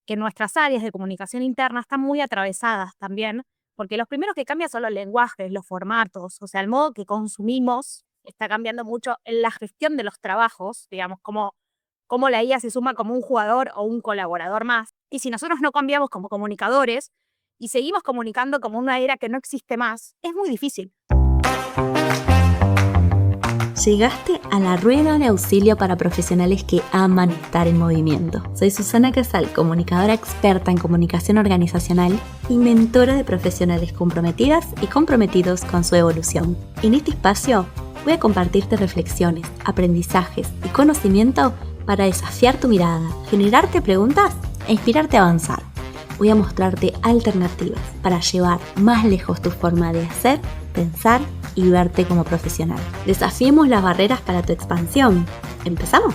que nuestras áreas de comunicación interna están muy atravesadas también, porque los primeros que cambian son los lenguajes, los formatos, o sea, el modo que consumimos está cambiando mucho en la gestión de los trabajos, digamos, cómo la IA se suma como un jugador o un colaborador más. Y si nosotros no cambiamos como comunicadores y seguimos comunicando como una era que no existe más, es muy difícil. Llegaste a la rueda de auxilio para profesionales que aman estar en movimiento. Soy Susana Casal, comunicadora experta en comunicación organizacional y mentora de profesionales comprometidas y comprometidos con su evolución. En este espacio voy a compartirte reflexiones, aprendizajes y conocimiento para desafiar tu mirada, generarte preguntas e inspirarte a avanzar. Voy a mostrarte alternativas para llevar más lejos tu forma de hacer, pensar y verte como profesional. Desafiemos las barreras para tu expansión. ¿Empezamos?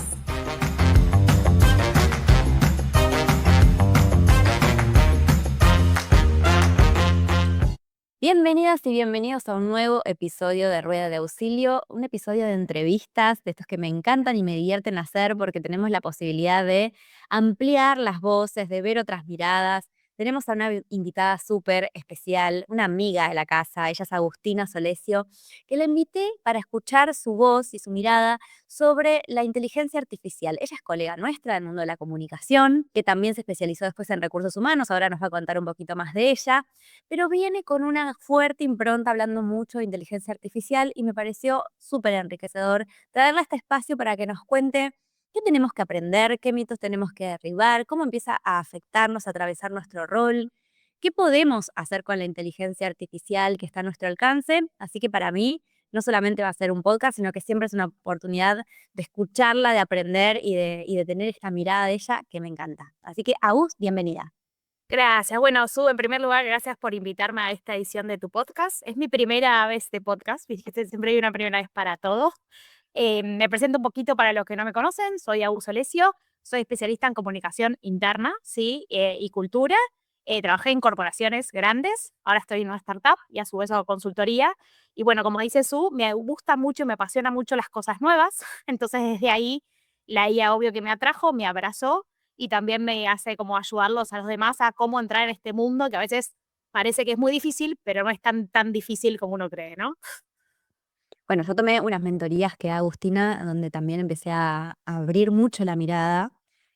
Bienvenidas y bienvenidos a un nuevo episodio de Rueda de Auxilio, un episodio de entrevistas, de estos que me encantan y me divierten hacer porque tenemos la posibilidad de ampliar las voces, de ver otras miradas. Tenemos a una invitada súper especial, una amiga de la casa, ella es Agustina Solesio, que la invité para escuchar su voz y su mirada sobre la inteligencia artificial. Ella es colega nuestra del mundo de la comunicación, que también se especializó después en recursos humanos, ahora nos va a contar un poquito más de ella, pero viene con una fuerte impronta hablando mucho de inteligencia artificial y me pareció súper enriquecedor traerla a este espacio para que nos cuente qué tenemos que aprender, qué mitos tenemos que derribar, cómo empieza a afectarnos, a atravesar nuestro rol, qué podemos hacer con la inteligencia artificial que está a nuestro alcance. Así que para mí no solamente va a ser un podcast, sino que siempre es una oportunidad de escucharla, de aprender y de tener esta mirada de ella que me encanta. Así que, Agus, bienvenida. Gracias. Bueno, Su, en primer lugar, gracias por invitarme a esta edición de tu podcast. Es mi primera vez de podcast, viste, siempre hay una primera vez para todo. Me presento un poquito para los que no me conocen, soy Agus Solesio, soy especialista en comunicación interna, ¿sí? Y cultura. Trabajé en corporaciones grandes, ahora estoy en una startup y a su vez hago consultoría. Y bueno, como dice Su, me gusta mucho y me apasiona mucho las cosas nuevas, entonces desde ahí la IA obvio que me atrajo, me abrazó y también me hace como ayudarlos a los demás a cómo entrar en este mundo que a veces parece que es muy difícil, pero no es tan difícil como uno cree, ¿no? Bueno, yo tomé unas mentorías que da Agustina, donde también empecé a abrir mucho la mirada.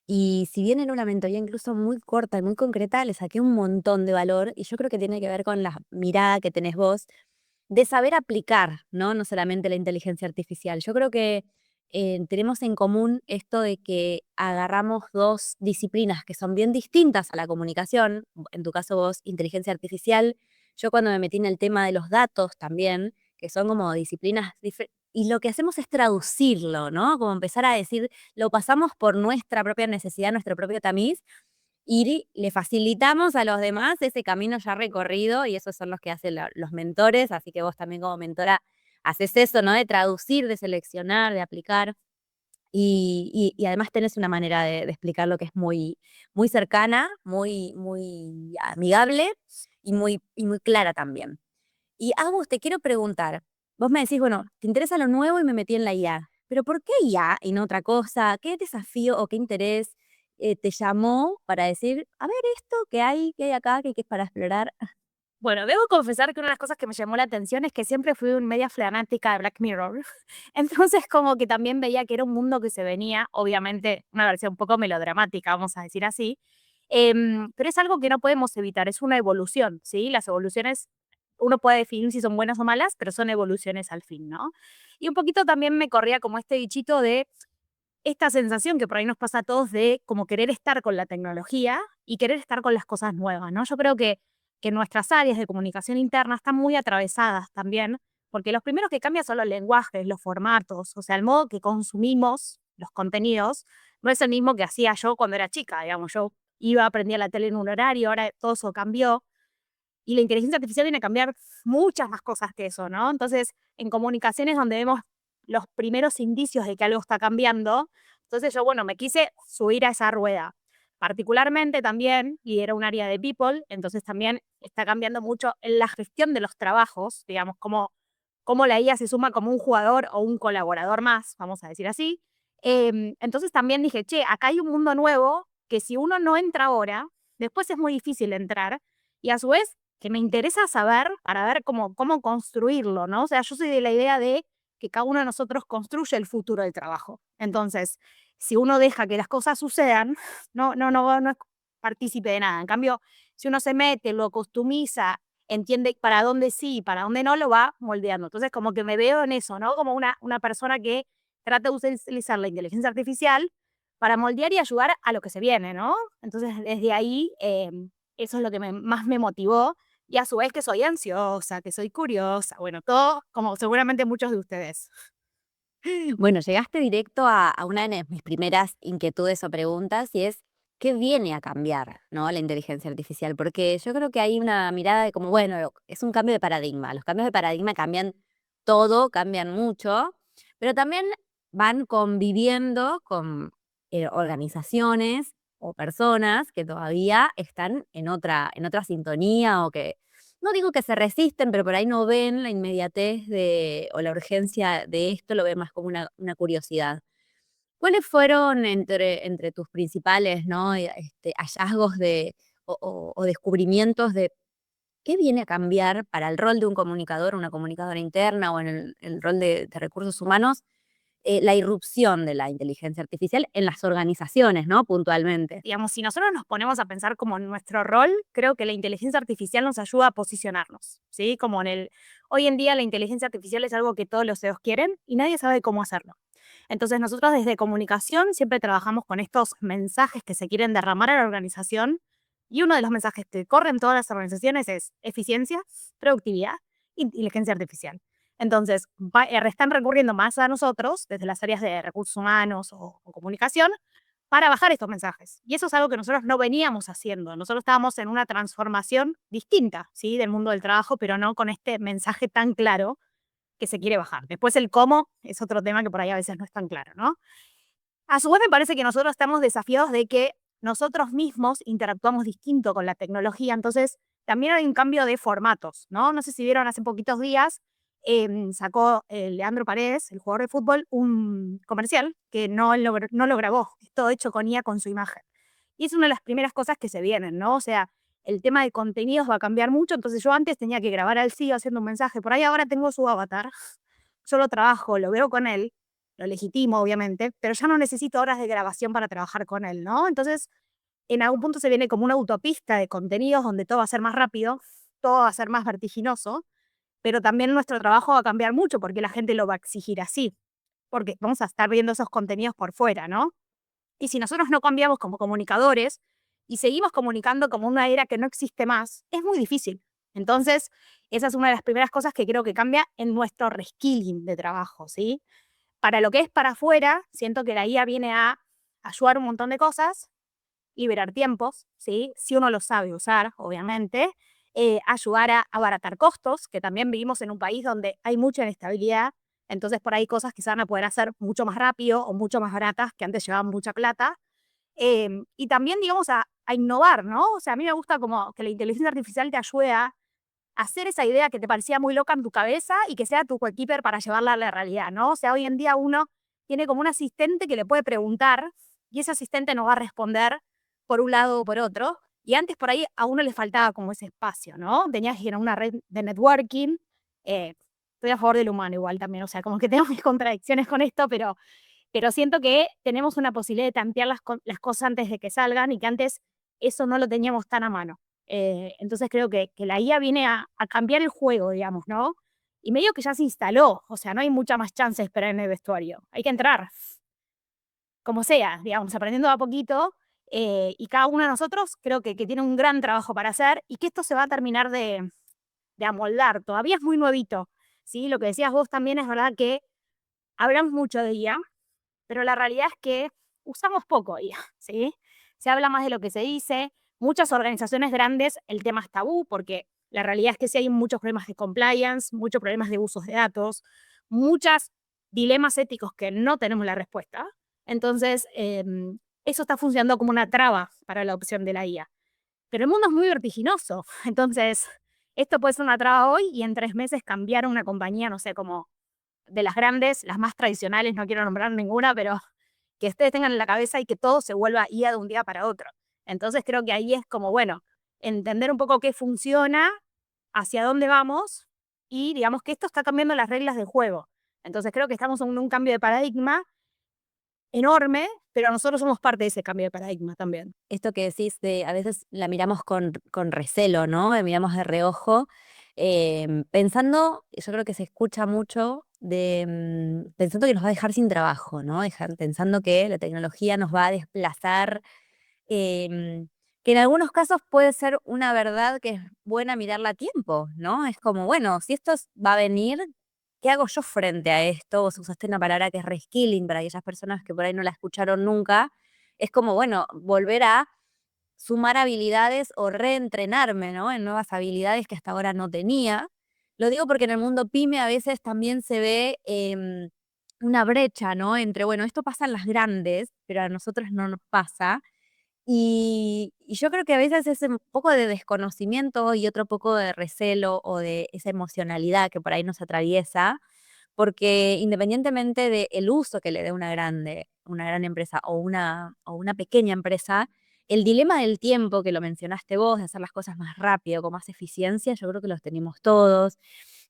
Y si bien era una mentoría incluso muy corta y muy concreta, le saqué un montón de valor. Y yo creo que tiene que ver con la mirada que tenés vos de saber aplicar, ¿no? No solamente la inteligencia artificial. Yo creo que tenemos en común esto de que agarramos dos disciplinas que son bien distintas a la comunicación. En tu caso vos, inteligencia artificial. Yo cuando me metí en el tema de los datos también, que son como disciplinas diferentes. Y lo que hacemos es traducirlo, ¿no? Como empezar a decir, lo pasamos por nuestra propia necesidad, nuestro propio tamiz, y le facilitamos a los demás ese camino ya recorrido, y esos son los que hacen los mentores, así que vos también como mentora haces eso, ¿no? De traducir, de seleccionar, de aplicar, y además tenés una manera de explicar lo que es muy, muy cercana, muy amigable y muy clara también. Y Agus, te quiero preguntar, vos me decís, bueno, te interesa lo nuevo y me metí en la IA, pero ¿por qué IA y no otra cosa? ¿Qué desafío o qué interés te llamó para decir, a ver esto que hay acá, que es para explorar? Bueno, debo confesar que una de las cosas que me llamó la atención es que siempre fui un media fanática de Black Mirror. Entonces, como que también veía que era un mundo que se venía, obviamente una versión un poco melodramática, vamos a decir así, pero es algo que no podemos evitar, es una evolución, ¿sí? Las evoluciones, uno puede definir si son buenas o malas, pero son evoluciones al fin, ¿no? Y un poquito también me corría como este bichito de esta sensación que por ahí nos pasa a todos de como querer estar con la tecnología y querer estar con las cosas nuevas, ¿no? Yo creo que nuestras áreas de comunicación interna están muy atravesadas también, porque los primeros que cambian son los lenguajes, los formatos, o sea, el modo que consumimos los contenidos no es el mismo que hacía yo cuando era chica, digamos, yo iba, aprendía la tele en un horario, ahora todo eso cambió, y la inteligencia artificial viene a cambiar muchas más cosas que eso, ¿no? Entonces, en comunicaciones donde vemos los primeros indicios de que algo está cambiando, entonces yo, bueno, me quise subir a esa rueda. Particularmente también, y era un área de people, entonces también está cambiando mucho en la gestión de los trabajos, digamos, cómo la IA se suma como un jugador o un colaborador más, vamos a decir así. Entonces también dije, che, acá hay un mundo nuevo que si uno no entra ahora, después es muy difícil entrar, y a su vez que me interesa saber para ver cómo construirlo, ¿no? O sea, yo soy de la idea de que cada uno de nosotros construye el futuro del trabajo. Entonces, si uno deja que las cosas sucedan, no es partícipe de nada. En cambio, si uno se mete, lo customiza, entiende para dónde sí y para dónde no, lo va moldeando. Entonces, como que me veo en eso, ¿no? Como una persona que trata de utilizar la inteligencia artificial para moldear y ayudar a lo que se viene, ¿no? Entonces, desde ahí, eso es lo que más me motivó. Y a su vez que soy ansiosa, que soy curiosa, bueno, todo como seguramente muchos de ustedes. Bueno, llegaste directo a una de mis primeras inquietudes o preguntas y es, ¿qué viene a cambiar, no, la inteligencia artificial? Porque yo creo que hay una mirada de como, bueno, es un cambio de paradigma. Los cambios de paradigma cambian todo, cambian mucho, pero también van conviviendo con organizaciones o personas que todavía están en otra sintonía o que no digo que se resisten, pero por ahí no ven la inmediatez o la urgencia de esto, lo ven más como una curiosidad. ¿Cuáles fueron entre tus principales, ¿no? Hallazgos o descubrimientos de qué viene a cambiar para el rol de un comunicador, una comunicadora interna o en el rol de recursos humanos, la irrupción de la inteligencia artificial en las organizaciones, ¿no? Puntualmente. Digamos, si nosotros nos ponemos a pensar como en nuestro rol, creo que la inteligencia artificial nos ayuda a posicionarnos, ¿sí? Como hoy en día la inteligencia artificial es algo que todos los CEOs quieren y nadie sabe cómo hacerlo. Entonces nosotros desde comunicación siempre trabajamos con estos mensajes que se quieren derramar a la organización y uno de los mensajes que corren todas las organizaciones es eficiencia, productividad, inteligencia artificial. Entonces, están recurriendo más a nosotros, desde las áreas de recursos humanos o comunicación, para bajar estos mensajes. Y eso es algo que nosotros no veníamos haciendo. Nosotros estábamos en una transformación distinta, ¿sí? Del mundo del trabajo, pero no con este mensaje tan claro que se quiere bajar. Después el cómo es otro tema que por ahí a veces no es tan claro, ¿no? A su vez me parece que nosotros estamos desafiados de que nosotros mismos interactuamos distinto con la tecnología, entonces también hay un cambio de formatos, ¿no? No sé si vieron hace poquitos días, sacó Leandro Paredes, el jugador de fútbol, un comercial que no lo grabó, es todo hecho con IA con su imagen. Y es una de las primeras cosas que se vienen, ¿no? O sea, el tema de contenidos va a cambiar mucho, entonces yo antes tenía que grabar al CEO haciendo un mensaje, por ahí ahora tengo su avatar, yo lo trabajo, lo veo con él, lo legitimo obviamente, pero ya no necesito horas de grabación para trabajar con él, ¿no? Entonces, en algún punto se viene como una autopista de contenidos donde todo va a ser más rápido, todo va a ser más vertiginoso, pero también nuestro trabajo va a cambiar mucho porque la gente lo va a exigir así, porque vamos a estar viendo esos contenidos por fuera, ¿no? Y si nosotros no cambiamos como comunicadores y seguimos comunicando como una era que no existe más, es muy difícil. Entonces, esa es una de las primeras cosas que creo que cambia en nuestro reskilling de trabajo, ¿sí? Para lo que es para afuera, siento que la IA viene a ayudar un montón de cosas, liberar tiempos, ¿sí? Si uno lo sabe usar, obviamente, ayudar a abaratar costos, que también vivimos en un país donde hay mucha inestabilidad, entonces por ahí cosas que se van a poder hacer mucho más rápido o mucho más baratas que antes llevaban mucha plata. Y también, digamos, a innovar, ¿no? O sea, a mí me gusta como que la inteligencia artificial te ayude a hacer esa idea que te parecía muy loca en tu cabeza y que sea tu coequiper para llevarla a la realidad, ¿no? O sea, hoy en día uno tiene como un asistente que le puede preguntar y ese asistente no va a responder por un lado o por otro. Y antes por ahí a uno le faltaba como ese espacio, ¿no? Tenías que ir a una red de networking. Estoy a favor del humano igual también, o sea, como que tengo mis contradicciones con esto, pero siento que tenemos una posibilidad de tantear las cosas antes de que salgan y que antes eso no lo teníamos tan a mano. Entonces creo que la IA viene a cambiar el juego, digamos, ¿no? Y medio que ya se instaló, o sea, no hay mucha más chance de esperar en el vestuario. Hay que entrar, como sea, digamos, aprendiendo a poquito. Y cada uno de nosotros creo que tiene un gran trabajo para hacer y que esto se va a terminar de amoldar. Todavía es muy nuevito, ¿sí? Lo que decías vos también es verdad que hablamos mucho de IA, pero la realidad es que usamos poco IA, ¿sí? Se habla más de lo que se dice. Muchas organizaciones grandes, el tema es tabú porque la realidad es que sí hay muchos problemas de compliance, muchos problemas de usos de datos, muchos dilemas éticos que no tenemos la respuesta. Entonces, eso está funcionando como una traba para la opción de la IA. Pero el mundo es muy vertiginoso. Entonces, esto puede ser una traba hoy y en 3 meses cambiar una compañía, no sé, como de las grandes, las más tradicionales, no quiero nombrar ninguna, pero que ustedes tengan en la cabeza y que todo se vuelva IA de un día para otro. Entonces creo que ahí es como, bueno, entender un poco qué funciona, hacia dónde vamos y digamos que esto está cambiando las reglas del juego. Entonces creo que estamos en un cambio de paradigma enorme, pero nosotros somos parte de ese cambio de paradigma también. Esto que decís de a veces la miramos con recelo, ¿no? La miramos de reojo, pensando, yo creo que se escucha mucho de, pensando que nos va a dejar sin trabajo, ¿no? Pensando que la tecnología nos va a desplazar, que en algunos casos puede ser una verdad que es buena mirarla a tiempo, ¿no? Es como, bueno, si va a venir, ¿qué hago yo frente a esto? Vos usaste una palabra que es reskilling para aquellas personas que por ahí no la escucharon nunca. Es como, bueno, volver a sumar habilidades o reentrenarme, ¿no? En nuevas habilidades que hasta ahora no tenía. Lo digo porque en el mundo pyme a veces también se ve una brecha, ¿no? Entre, bueno, esto pasa en las grandes, pero a nosotros no nos pasa. Y yo creo que a veces es un poco de desconocimiento y otro poco de recelo o de esa emocionalidad que por ahí nos atraviesa, porque independientemente del uso que le dé una gran empresa o una pequeña empresa, el dilema del tiempo, que lo mencionaste vos, de hacer las cosas más rápido, con más eficiencia, yo creo que los tenemos todos.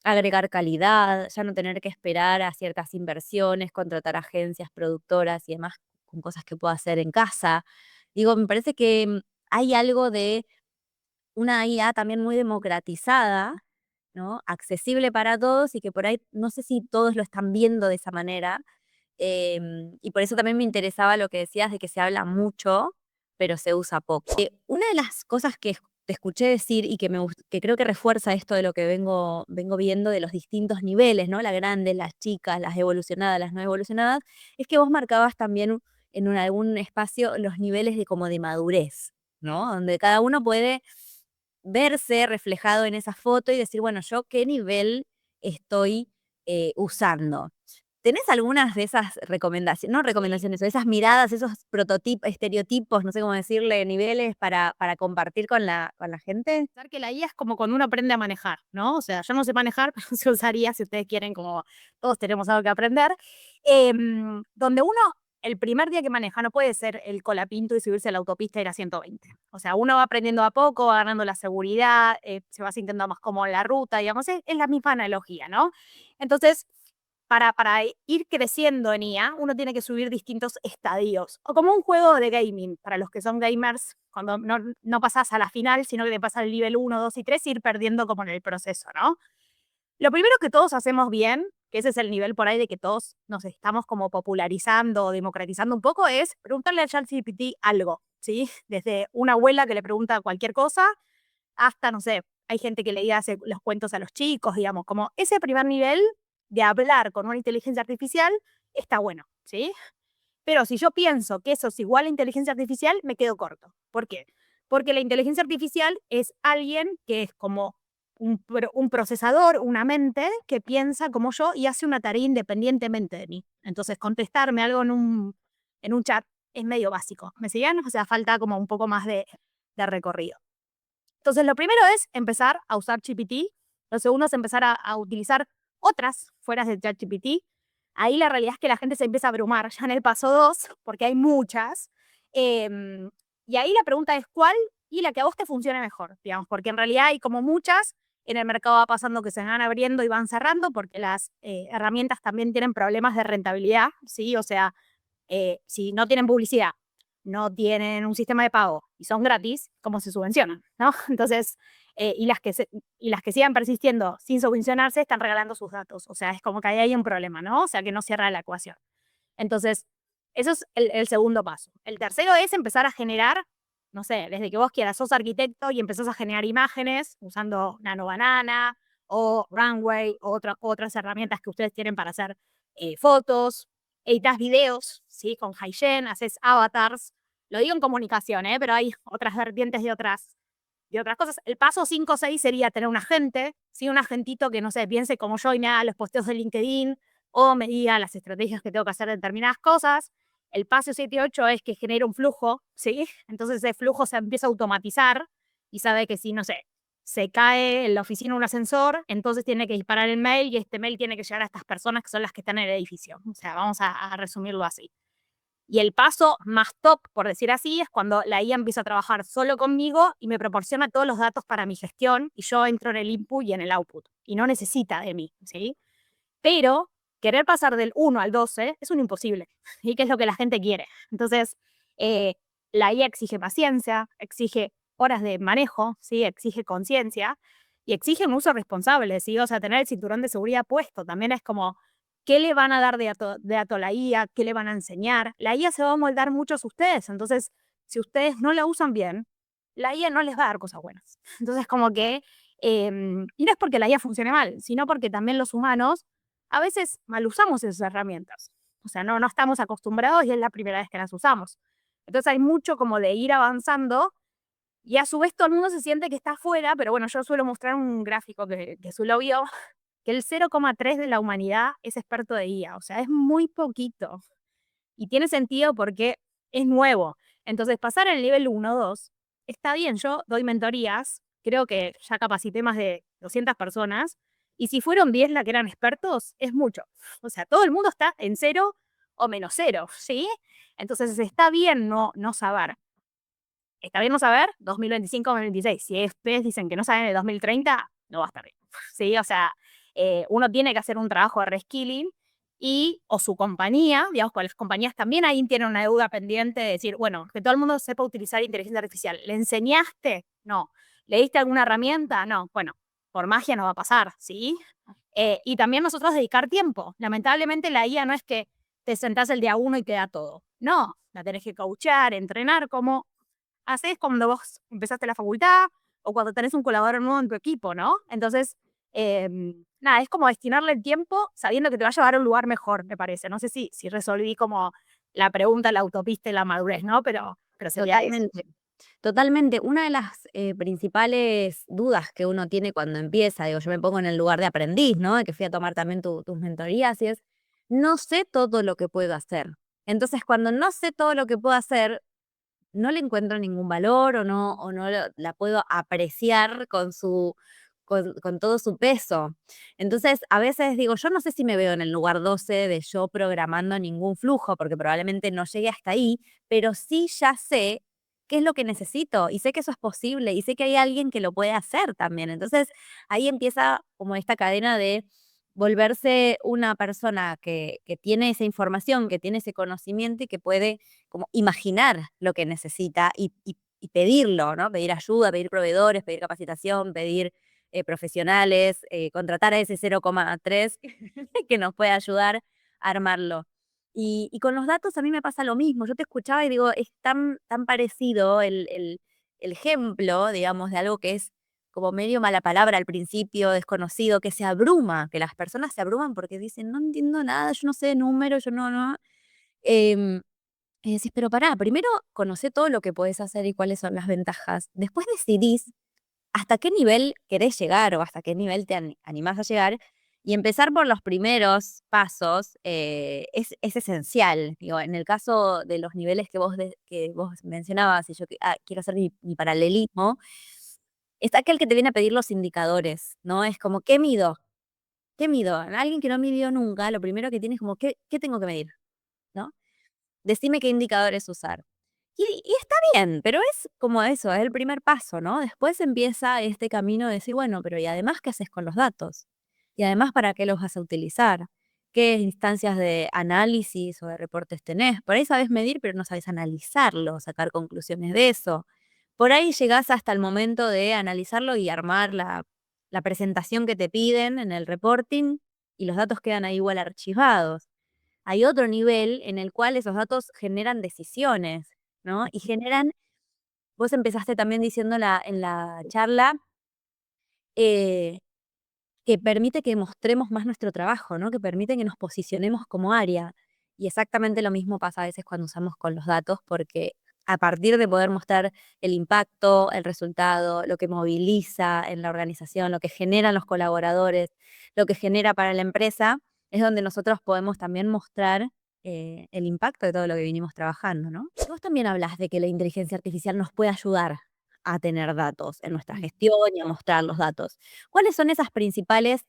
Agregar calidad, ya no tener que esperar a ciertas inversiones, contratar agencias, productoras y demás con cosas que puedo hacer en casa. Digo, me parece que hay algo de una IA también muy democratizada, ¿no? Accesible para todos y que por ahí no sé si todos lo están viendo de esa manera. Y por eso también me interesaba lo que decías de que se habla mucho, pero se usa poco. Una de las cosas que te escuché decir y que creo que refuerza esto de lo que vengo viendo de los distintos niveles, ¿no? La grande, las chicas, las evolucionadas, las no evolucionadas, es que vos marcabas también en algún espacio los niveles de como de madurez, ¿no? Donde cada uno puede verse reflejado en esa foto y decir, bueno, yo qué nivel estoy usando. ¿Tenés algunas de esas recomendaciones, no recomendaciones, o esas miradas, esos prototipos, estereotipos, no sé cómo decirle, niveles para compartir con la gente? Pensar que la IA es como cuando uno aprende a manejar, ¿no? O sea, yo no sé manejar, pero se usaría si ustedes quieren, como todos tenemos algo que aprender. Donde uno, el primer día que maneja, no puede ser el colapinto y subirse a la autopista e ir a 120. O sea, uno va aprendiendo a poco, va ganando la seguridad, se va sintiendo más cómodo en la ruta, digamos, es la misma analogía, ¿no? Entonces, para ir creciendo en IA, uno tiene que subir distintos estadios. O como un juego de gaming, para los que son gamers, cuando no pasás a la final, sino que te pasas al nivel 1, 2 y 3 y ir perdiendo como en el proceso, ¿no? Lo primero que todos hacemos bien, que ese es el nivel por ahí de que todos nos estamos como popularizando o democratizando un poco, es preguntarle a ChatGPT algo, ¿sí? Desde una abuela que le pregunta cualquier cosa hasta, no sé, hay gente que le hace los cuentos a los chicos, digamos, como ese primer nivel de hablar con una inteligencia artificial está bueno, ¿sí? Pero si yo pienso que eso es igual a inteligencia artificial, me quedo corto. ¿Por qué? Porque la inteligencia artificial es alguien que es como un procesador, una mente que piensa como yo y hace una tarea independientemente de mí. Entonces, contestarme algo en un chat es medio básico. ¿Me siguen? O sea, falta como un poco más de recorrido. Entonces, lo primero es empezar a usar GPT. Lo segundo es empezar a utilizar otras fuera de ChatGPT. Ahí la realidad es que la gente se empieza a abrumar ya en el paso 2 porque hay muchas. Y ahí la pregunta es cuál y la que a vos te funcione mejor, digamos, porque en realidad hay como muchas. En el mercado va pasando que se van abriendo y van cerrando porque las herramientas también tienen problemas de rentabilidad, ¿sí? O sea, si no tienen publicidad, no tienen un sistema de pago y son gratis, ¿cómo se subvencionan? ¿No? Entonces, y las que sigan persistiendo sin subvencionarse están regalando sus datos. O sea, es como que ahí hay un problema, ¿no? O sea, que no cierra la ecuación. Entonces, eso es el segundo paso. El tercero es empezar a generar, no sé, desde que vos quieras, sos arquitecto y empezás a generar imágenes usando Nano Banana o Runway o otras herramientas que ustedes tienen para hacer fotos, editas videos, ¿sí? Con HiGen, haces avatars. Lo digo en comunicación, pero hay otras vertientes de otras cosas. El paso 5 o 6 sería tener un agente, ¿sí? Un agentito que, no sé, piense como yo y me haga los posteos de LinkedIn o me diga las estrategias que tengo que hacer de determinadas cosas. El paso 7 y 8 es que genere un flujo, ¿sí? Entonces ese flujo se empieza a automatizar y sabe que si, no sé, se cae en la oficina un ascensor, entonces tiene que disparar el mail y este mail tiene que llegar a estas personas que son las que están en el edificio. O sea, vamos a resumirlo así. Y el paso más top, por decir así, es cuando la IA empieza a trabajar solo conmigo y me proporciona todos los datos para mi gestión y yo entro en el input y en el output. Y no necesita de mí, ¿sí? Pero querer pasar del 1 al 12 es un imposible, ¿sí? Que es lo que la gente quiere. Entonces, eh, la IA exige paciencia, exige horas de manejo, ¿sí? Exige conciencia y exige un uso responsable, ¿sí? O sea, tener el cinturón de seguridad puesto. También es como, ¿qué le van a dar de dato a la IA? ¿Qué le van a enseñar? La IA se va a moldar mucho a ustedes. Entonces, si ustedes no la usan bien, la IA no les va a dar cosas buenas. Entonces, como que, y no es porque la IA funcione mal, sino porque también los humanos a veces mal usamos esas herramientas. O sea, no estamos acostumbrados y es la primera vez que las usamos. Entonces hay mucho como de ir avanzando y a su vez todo el mundo se siente que está afuera, pero bueno, yo suelo mostrar un gráfico que Zulo vio, que el 0,3 de la humanidad es experto de IA, o sea, es muy poquito. Y tiene sentido porque es nuevo. Entonces, pasar al nivel 1 o 2 está bien. Yo doy mentorías, creo que ya capacité más de 200 personas, y si fueron 10 las que eran expertos, es mucho. O sea, todo el mundo está en cero o menos cero, ¿sí? Entonces, está bien no saber. Está bien no saber 2025, 2026. Si ustedes dicen que no saben el 2030, no va a estar bien. ¿Sí? O sea, uno tiene que hacer un trabajo de reskilling y, o su compañía, digamos, con las compañías también ahí tienen una deuda pendiente de decir, bueno, que todo el mundo sepa utilizar inteligencia artificial. ¿Le enseñaste? No. ¿Le diste alguna herramienta? No. Bueno, por magia no va a pasar, ¿sí? Y también nosotros dedicar tiempo. Lamentablemente la IA no es que te sentás el día uno y te da todo. No, la tenés que coachar, entrenar, como haces cuando vos empezaste la facultad o cuando tenés un colaborador nuevo en tu equipo, ¿no? Entonces, nada, es como destinarle el tiempo sabiendo que te va a llevar a un lugar mejor, me parece. No sé si resolví como la pregunta, la autopista y la madurez, ¿no? Pero sería eso. Totalmente. Totalmente. Una de las principales dudas que uno tiene cuando empieza, digo, yo me pongo en el lugar de aprendiz, ¿no? De que fui a tomar también tus mentorías, y es, no sé todo lo que puedo hacer. Entonces, cuando no sé todo lo que puedo hacer, no le encuentro ningún valor o no la puedo apreciar con todo su peso. Entonces, a veces digo, yo no sé si me veo en el lugar 12 de yo programando ningún flujo, porque probablemente no llegue hasta ahí, pero sí ya sé qué es lo que necesito y sé que eso es posible y sé que hay alguien que lo puede hacer también. Entonces, ahí empieza como esta cadena de volverse una persona que tiene esa información, que tiene ese conocimiento y que puede como imaginar lo que necesita y pedirlo, ¿no? Pedir ayuda, pedir proveedores, pedir capacitación, pedir profesionales, contratar a ese 0,3 que nos puede ayudar a armarlo. Y con los datos a mí me pasa lo mismo. Yo te escuchaba y digo, es tan parecido el ejemplo, digamos, de algo que es como medio mala palabra al principio, desconocido, que se abruma, que las personas se abruman porque dicen, no entiendo nada, yo no sé de números, yo no. Em, y decís, pero pará, primero conocé todo lo que podés hacer y cuáles son las ventajas. Después decidís hasta qué nivel querés llegar o hasta qué nivel te animás a llegar. Y empezar por los primeros pasos es esencial. Digo, en el caso de los niveles que vos mencionabas, y yo quiero hacer mi paralelismo, está aquel que te viene a pedir los indicadores, ¿no? Es como, ¿qué mido? ¿Qué mido? Alguien que no midió nunca, lo primero que tiene es como, ¿qué tengo que medir? ¿No? Decime qué indicadores usar. Y está bien, pero es como eso, es el primer paso, ¿no? Después empieza este camino de decir, bueno, pero ¿y además qué haces con los datos? Y además, ¿para qué los vas a utilizar? ¿Qué instancias de análisis o de reportes tenés? Por ahí sabes medir, pero no sabes analizarlo, sacar conclusiones de eso. Por ahí llegás hasta el momento de analizarlo y armar la presentación que te piden en el reporting y los datos quedan ahí igual archivados. Hay otro nivel en el cual esos datos generan decisiones, ¿no? Y generan, vos empezaste también diciendo en la charla, eh, que permite que mostremos más nuestro trabajo, ¿no? Que permite que nos posicionemos como área. Y exactamente lo mismo pasa a veces cuando usamos con los datos, porque a partir de poder mostrar el impacto, el resultado, lo que moviliza en la organización, lo que generan los colaboradores, lo que genera para la empresa, es donde nosotros podemos también mostrar el impacto de todo lo que vinimos trabajando, ¿no? Y vos también hablas de que la inteligencia artificial nos puede ayudar a tener datos en nuestra gestión y a mostrar los datos. ¿Cuáles son esas principales,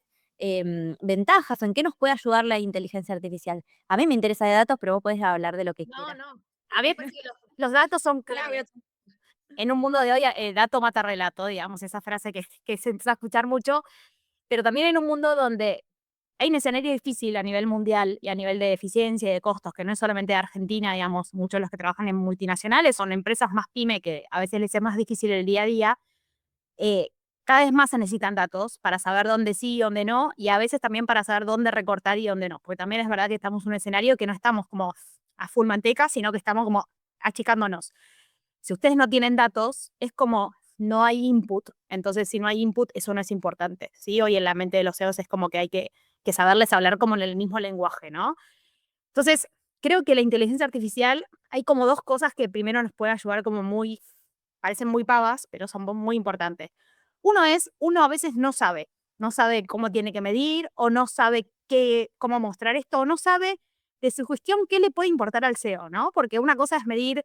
ventajas o en qué nos puede ayudar la inteligencia artificial? A mí me interesa de datos, pero vos podés hablar de lo que No, quieras. no. A mí me parece que los datos son claves. En un mundo de hoy, dato mata relato, digamos, esa frase que se empieza a escuchar mucho, pero también en un mundo donde hay un escenario difícil a nivel mundial y a nivel de eficiencia y de costos, que no es solamente de Argentina, digamos, muchos de los que trabajan en multinacionales son empresas más pyme que a veces les es más difícil el día a día. eh, Cada vez más se necesitan datos para saber dónde sí y dónde no, y a veces también para saber dónde recortar y dónde no, porque también es verdad que estamos en un escenario que no estamos como a full manteca, sino que estamos como achicándonos. Si ustedes no tienen datos, es como no hay input. Entonces, si no hay input, eso no es importante, ¿sí? Hoy en la mente de los CEOs es como que hay que saberles hablar como en el mismo lenguaje, ¿no? Entonces, creo que la inteligencia artificial, hay como dos cosas que primero nos pueden ayudar como muy, parecen muy pavas, pero son muy importantes. Uno es, uno a veces no sabe cómo tiene que medir, o no sabe cómo mostrar esto, o no sabe de su gestión qué le puede importar al SEO, ¿no? Porque una cosa es medir,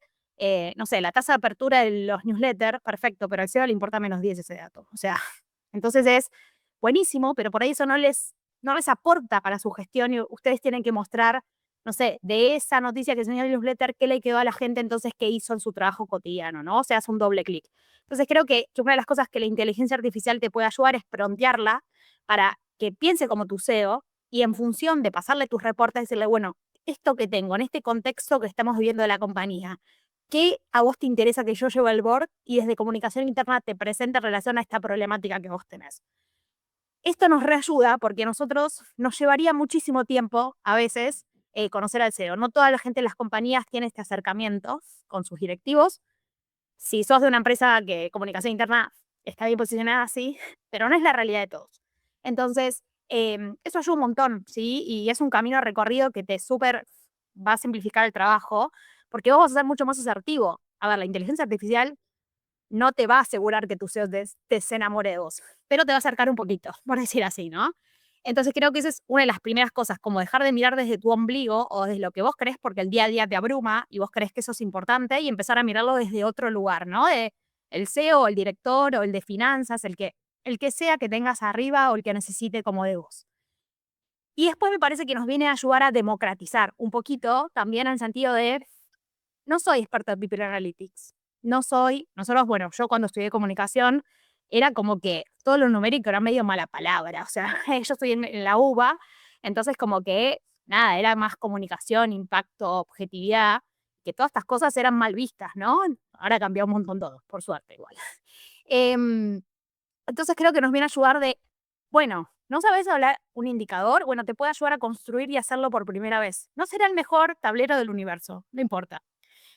no sé, la tasa de apertura de los newsletters, perfecto, pero al SEO le importa menos 10 ese dato. O sea, entonces es buenísimo, pero por ahí eso no les aporta para su gestión y ustedes tienen que mostrar, no sé, de esa noticia que se dio en el newsletter, qué le quedó a la gente entonces qué hizo en su trabajo cotidiano, ¿no? O sea, hace un doble clic. Entonces creo que una de las cosas que la inteligencia artificial te puede ayudar es prontearla para que piense como tu SEO y en función de pasarle tus reportes, decirle, bueno, esto que tengo en este contexto que estamos viviendo de la compañía, ¿qué a vos te interesa que yo lleve al board y desde comunicación interna te presente en relación a esta problemática que vos tenés? Esto nos reayuda porque nosotros nos llevaría muchísimo tiempo, a veces, conocer al SEO. No toda la gente en las compañías tiene este acercamiento con sus directivos. Si sos de una empresa que comunicación interna está bien posicionada, sí, pero no es la realidad de todos. Entonces, eso ayuda un montón, ¿sí? Y es un camino recorrido que te súper va a simplificar el trabajo, porque vos vas a ser mucho más asertivo. A ver, la inteligencia artificial no te va a asegurar que tu SEO se enamore de vos, pero te va a acercar un poquito, por decir así, ¿no? Entonces creo que esa es una de las primeras cosas, como dejar de mirar desde tu ombligo o desde lo que vos crees, porque el día a día te abruma y vos crees que eso es importante, y empezar a mirarlo desde otro lugar, ¿no? El CEO, el director o el de finanzas, el que sea que tengas arriba o el que necesite como de vos. Y después me parece que nos viene a ayudar a democratizar un poquito, también en el sentido de no soy experta en People Analytics. Nosotros, bueno, yo cuando estudié comunicación era como que todo lo numérico era medio mala palabra. O sea, yo estoy en la UBA, entonces como que nada, era más comunicación, impacto, objetividad, que todas estas cosas eran mal vistas, ¿no? Ahora cambió un montón todo, por suerte igual. Em, entonces creo que nos viene a ayudar de, bueno, ¿no sabes hablar un indicador? Bueno, te puede ayudar a construir y hacerlo por primera vez. No será el mejor tablero del universo, no importa.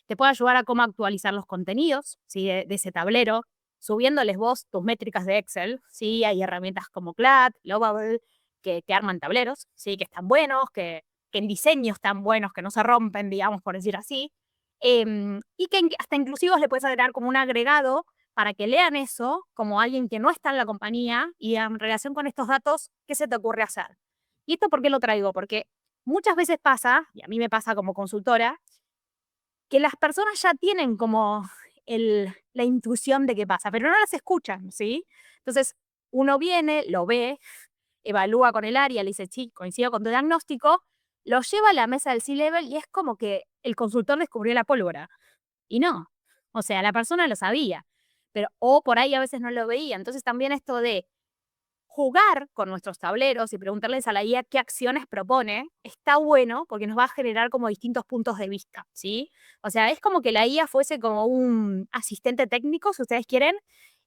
Te puede ayudar a cómo actualizar los contenidos, ¿sí? De ese tablero, subiéndoles vos tus métricas de Excel, ¿sí? Hay herramientas como CLAD, Lovable, que arman tableros, ¿sí? Que están buenos, que en diseño están buenos, que no se rompen, digamos, por decir así. Y que hasta inclusivos le puedes agregar como un agregado para que lean eso como alguien que no está en la compañía y en relación con estos datos, ¿qué se te ocurre hacer? ¿Y esto por qué lo traigo? Porque muchas veces pasa, y a mí me pasa como consultora, que las personas ya tienen como la intuición de qué pasa, pero no las escuchan, ¿sí? Entonces, uno viene, lo ve, evalúa con el área, le dice, sí, coincido con tu diagnóstico, lo lleva a la mesa del C-Level y es como que el consultor descubrió la pólvora. Y no. O sea, la persona lo sabía, pero o por ahí a veces no lo veía. Entonces, también esto de jugar con nuestros tableros y preguntarles a la IA qué acciones propone, está bueno porque nos va a generar como distintos puntos de vista, ¿sí? O sea, es como que la IA fuese como un asistente técnico, si ustedes quieren,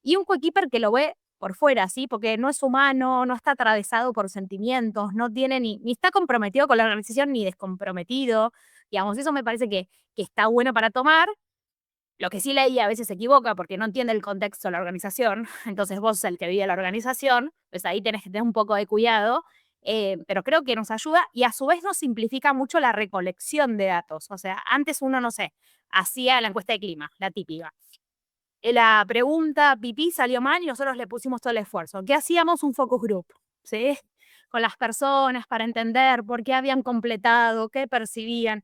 y un coequiper que lo ve por fuera, ¿sí? Porque no es humano, no está atravesado por sentimientos, no tiene ni está comprometido con la organización ni descomprometido. Digamos, eso me parece que está bueno para tomar. Lo que sí leí a veces se equivoca porque no entiende el contexto de la organización, entonces vos sos el que vive la organización, pues ahí tenés que tener un poco de cuidado, pero creo que nos ayuda y a su vez nos simplifica mucho la recolección de datos. O sea, antes uno, no sé, hacía la encuesta de clima, la típica. La pregunta pipí salió mal y nosotros le pusimos todo el esfuerzo. ¿Qué hacíamos? Un focus group, ¿sí? Con las personas para entender por qué habían completado, qué percibían.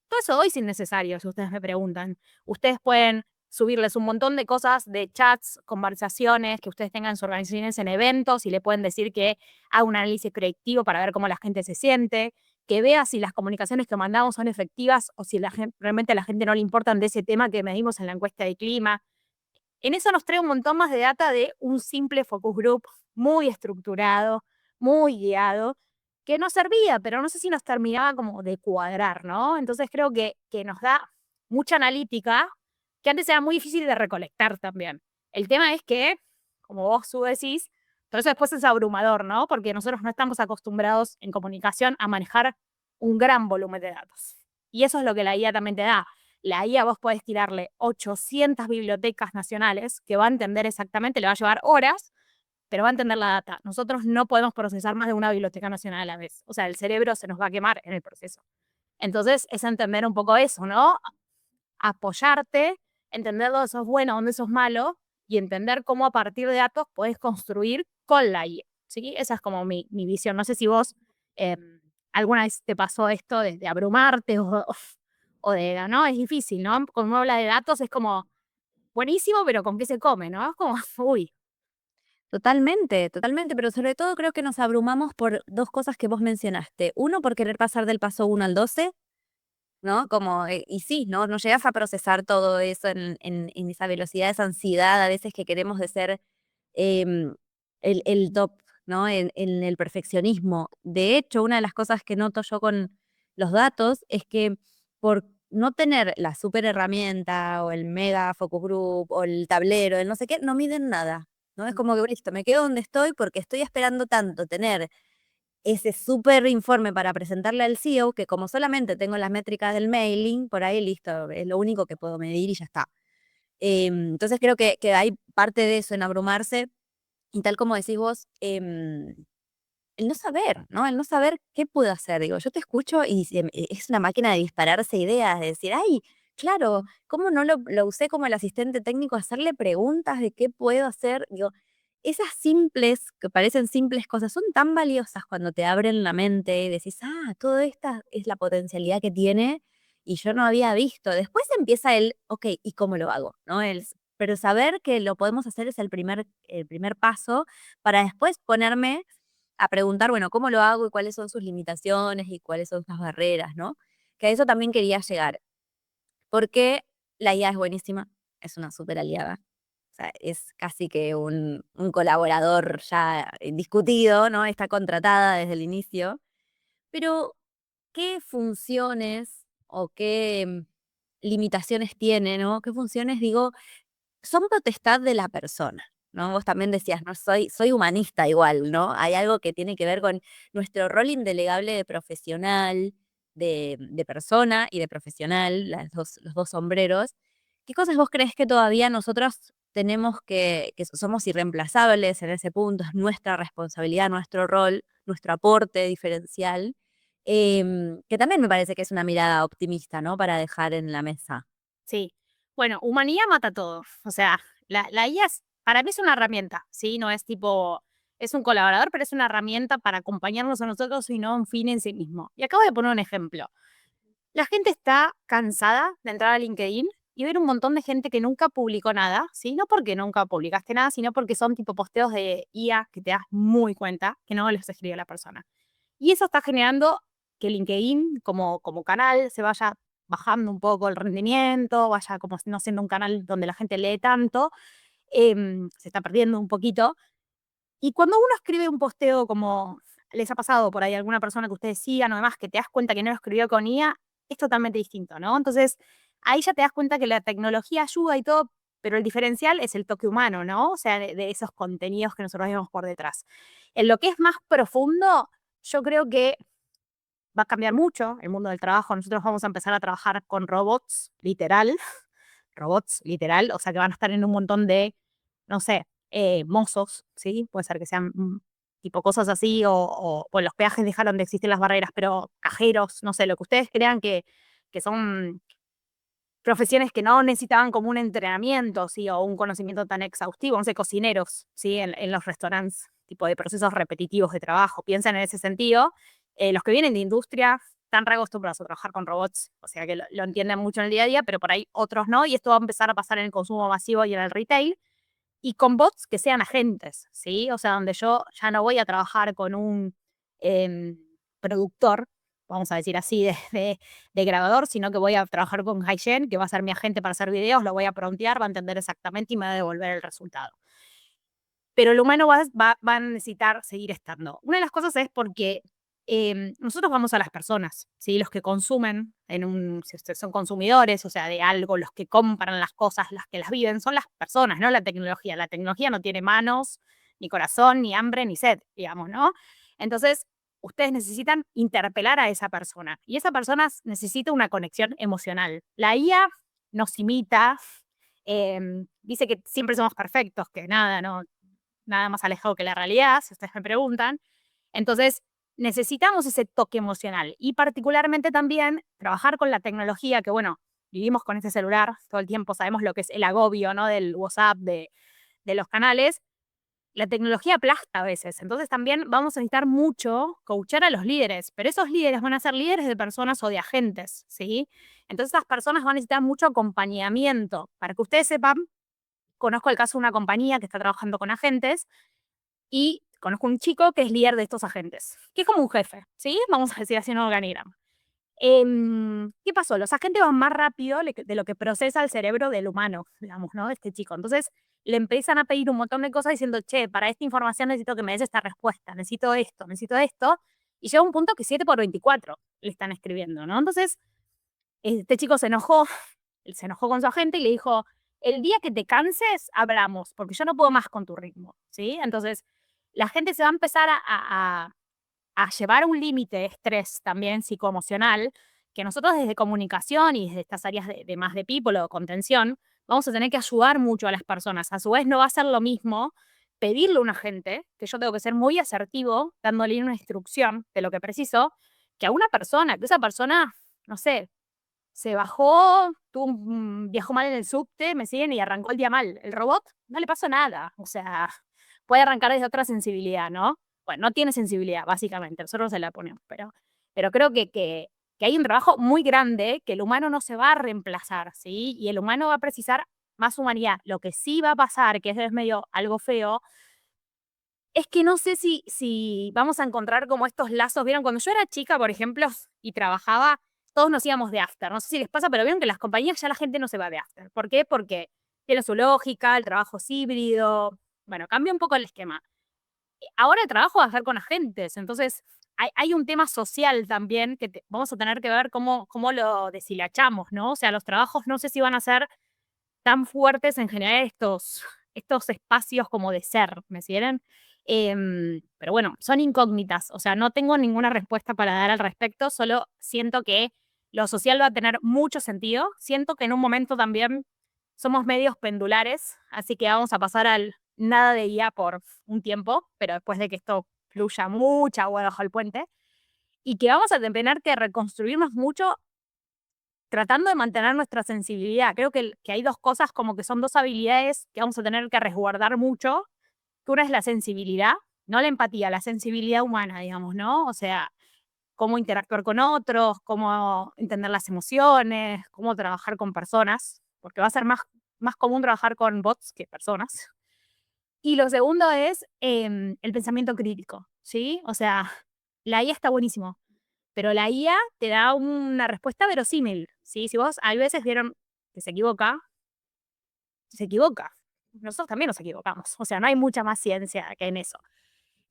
Todo eso hoy es innecesario, si ustedes me preguntan. Ustedes pueden subirles un montón de cosas, de chats, conversaciones que ustedes tengan en sus organizaciones en eventos y le pueden decir que haga un análisis predictivo para ver cómo la gente se siente, que vea si las comunicaciones que mandamos son efectivas o si realmente a la gente no le importan de ese tema que medimos en la encuesta de clima. En eso nos trae un montón más de data de un simple focus group muy estructurado, muy guiado, que nos servía, pero no sé si nos terminaba como de cuadrar, ¿no? Entonces creo que nos da mucha analítica, que antes era muy difícil de recolectar también. El tema es que, como vos decís, todo eso después es abrumador, ¿no? Porque nosotros no estamos acostumbrados en comunicación a manejar un gran volumen de datos. Y eso es lo que la IA también te da. La IA vos podés tirarle 800 bibliotecas nacionales que va a entender exactamente, le va a llevar horas, pero va a entender la data. Nosotros no podemos procesar más de una biblioteca nacional a la vez. O sea, el cerebro se nos va a quemar en el proceso. Entonces, es entender un poco eso, ¿no? Apoyarte, entender dónde sos bueno, dónde sos malo, y entender cómo a partir de datos podés construir con la IA. ¿Sí? Esa es como mi visión. No sé si vos alguna vez te pasó esto de abrumarte o de, ¿no? Es difícil, ¿no? Cuando uno habla de datos es como buenísimo, pero ¿con qué se come, no? Es como, uy, Totalmente, totalmente, pero sobre todo creo que nos abrumamos por 2 cosas que vos mencionaste. Uno, por querer pasar del paso 1 al 12, ¿no? Como, y sí, no llegas a procesar todo eso en esa velocidad, esa ansiedad a veces que queremos de ser, em, el top, ¿no? En el perfeccionismo. De hecho, una de las cosas que noto yo con los datos es que por no tener la super herramienta, o el mega focus group, o el tablero, el no sé qué, no miden nada, ¿no? Es como que listo, me quedo donde estoy porque estoy esperando tanto tener ese súper informe para presentarle al CEO, que como solamente tengo las métricas del mailing, por ahí listo, es lo único que puedo medir y ya está. Entonces creo que hay parte de eso en abrumarse, y tal como decís vos, el no saber, ¿no? El no saber qué puedo hacer. Digo, yo te escucho y es una máquina de dispararse ideas, de decir, ay, claro, ¿cómo no lo usé como el asistente técnico? Hacerle preguntas de qué puedo hacer. Digo, esas simples, que parecen simples cosas, son tan valiosas cuando te abren la mente y decís, toda esta es la potencialidad que tiene y yo no había visto. Después empieza el, ok, ¿y cómo lo hago? ¿No? Pero saber que lo podemos hacer es el primer paso para después ponerme a preguntar, bueno, ¿cómo lo hago y cuáles son sus limitaciones y cuáles son sus barreras, ¿no? Que a eso también quería llegar, porque la IA es buenísima, es una súper aliada. O sea, es casi que un colaborador ya indiscutido, ¿no? Está contratada desde el inicio. Pero, ¿qué funciones o qué limitaciones tiene, ¿no? ¿Qué funciones, digo, son potestad de la persona, ¿no? Vos también decías, ¿no? Soy humanista igual, ¿no? Hay algo que tiene que ver con nuestro rol indelegable de profesional, de persona y de profesional, los dos sombreros. ¿Qué cosas vos crees que todavía nosotros tenemos que somos irreemplazables en ese punto? Es nuestra responsabilidad, nuestro rol, nuestro aporte diferencial, que también me parece que es una mirada optimista, ¿no? Para dejar en la mesa. sí. Bueno, humanidad mata todo. O sea, la IA para mí es una herramienta, ¿sí? No es tipo, es un colaborador, pero es una herramienta para acompañarnos a nosotros y no un fin en sí mismo. Y acabo de poner un ejemplo. La gente está cansada de entrar a LinkedIn y ver un montón de gente que nunca publicó nada, ¿sí? No porque nunca publicaste nada, sino porque son tipo posteos de IA que te das muy cuenta que no los escribió la persona. Y eso está generando que LinkedIn como canal se vaya bajando un poco el rendimiento, vaya como no siendo un canal donde la gente lee tanto, se está perdiendo un poquito. Y cuando uno escribe un posteo como les ha pasado por ahí a alguna persona que ustedes sigan o demás, que te das cuenta que no lo escribió con IA, es totalmente distinto, ¿no? Entonces, ahí ya te das cuenta que la tecnología ayuda y todo, pero el diferencial es el toque humano, ¿no? O sea, de esos contenidos que nosotros vemos por detrás. En lo que es más profundo, yo creo que va a cambiar mucho el mundo del trabajo. Nosotros vamos a empezar a trabajar con robots, literal, o sea, que van a estar en un montón de, no sé, mozos, ¿sí? Puede ser que sean tipo cosas así, bueno, los peajes dejaron de existir las barreras, pero cajeros, no sé, lo que ustedes crean que son profesiones que no necesitaban como un entrenamiento, ¿sí? O un conocimiento tan exhaustivo, no sé, cocineros, ¿sí? En los restaurantes, tipo de procesos repetitivos de trabajo. Piensan en ese sentido. Los que vienen de industria están re acostumbrados a trabajar con robots, o sea que lo entienden mucho en el día a día, pero por ahí otros no, y esto va a empezar a pasar en el consumo masivo y en el retail, y con bots que sean agentes, ¿sí? O sea, donde yo ya no voy a trabajar con un productor, vamos a decir así, de grabador, sino que voy a trabajar con Haiyen, que va a ser mi agente para hacer videos, lo voy a promptear, va a entender exactamente y me va a devolver el resultado. Pero el humano va a necesitar seguir estando. Una de las cosas es porque nosotros vamos a las personas, ¿sí? Los que consumen, si ustedes son consumidores, o sea, de algo, los que compran las cosas, las que las viven, son las personas, no la tecnología. La tecnología no tiene manos, ni corazón, ni hambre, ni sed, digamos, ¿no? Entonces, ustedes necesitan interpelar a esa persona y esa persona necesita una conexión emocional. La IA nos imita, dice que siempre somos perfectos, que nada, no, nada más alejado que la realidad, si ustedes me preguntan. Entonces, necesitamos ese toque emocional y particularmente también trabajar con la tecnología, que bueno, vivimos con este celular todo el tiempo, sabemos lo que es el agobio, ¿no? Del WhatsApp, de los canales. La tecnología aplasta a veces, entonces también vamos a necesitar mucho coachar a los líderes, pero esos líderes van a ser líderes de personas o de agentes, ¿sí? Entonces esas personas van a necesitar mucho acompañamiento. Para que ustedes sepan, conozco el caso de una compañía que está trabajando con agentes y conozco un chico que es líder de estos agentes, que es como un jefe, ¿sí? Vamos a decir así en un organigrama. ¿Qué pasó? Los agentes van más rápido de lo que procesa el cerebro del humano, digamos, ¿no? De este chico. Entonces, le empiezan a pedir un montón de cosas diciendo, che, para esta información necesito que me des esta respuesta, necesito esto, necesito esto. Y llega un punto que 7 por 24 le están escribiendo, ¿no? Entonces, este chico se enojó con su agente y le dijo, el día que te canses, hablamos, porque yo no puedo más con tu ritmo, ¿sí? Entonces, la gente se va a empezar a llevar a un límite de estrés también psicoemocional, que nosotros desde comunicación y desde estas áreas de más de people o contención, vamos a tener que ayudar mucho a las personas. A su vez, no va a ser lo mismo pedirle a un agente, que yo tengo que ser muy asertivo, dándole una instrucción de lo que preciso, que a una persona, que esa persona, no sé, se bajó, viajó mal en el subte, me siguen, y arrancó el día mal. El robot no le pasó nada, o sea, puede arrancar desde otra sensibilidad, ¿no? Bueno, no tiene sensibilidad, básicamente, nosotros se la ponemos, pero creo que hay un trabajo muy grande que el humano no se va a reemplazar, ¿sí? Y el humano va a precisar más humanidad. Lo que sí va a pasar, que es medio algo feo, es que no sé si vamos a encontrar como estos lazos. ¿Vieron? Cuando yo era chica, por ejemplo, y trabajaba, todos nos íbamos de after. No sé si les pasa, pero vieron que en las compañías ya la gente no se va de after. ¿Por qué? Porque tiene su lógica, el trabajo es híbrido. Bueno, cambia un poco el esquema. Ahora el trabajo va a ser con agentes, entonces hay un tema social también que vamos a tener que ver cómo lo deshilachamos, ¿no? O sea, los trabajos no sé si van a ser tan fuertes en generar estos espacios como de ser, ¿me siguen? Pero bueno, son incógnitas, o sea, no tengo ninguna respuesta para dar al respecto, solo siento que lo social va a tener mucho sentido, siento que en un momento también somos medios pendulares, así que vamos a pasar al nada de IA por un tiempo, pero después de que esto fluya mucha agua bajo el puente, y que vamos a tener que reconstruirnos mucho tratando de mantener nuestra sensibilidad. Creo que hay dos cosas, como que son dos habilidades que vamos a tener que resguardar mucho, que una es la sensibilidad, no la empatía, la sensibilidad humana, digamos, ¿no? O sea, cómo interactuar con otros, cómo entender las emociones, cómo trabajar con personas, porque va a ser más común trabajar con bots que personas. Y lo segundo es el pensamiento crítico, ¿sí? O sea, la IA está buenísimo, pero la IA te da una respuesta verosímil, ¿sí? Si vos, hay veces vieron que se equivoca, se equivoca. Nosotros también nos equivocamos, o sea, no hay mucha más ciencia que en eso.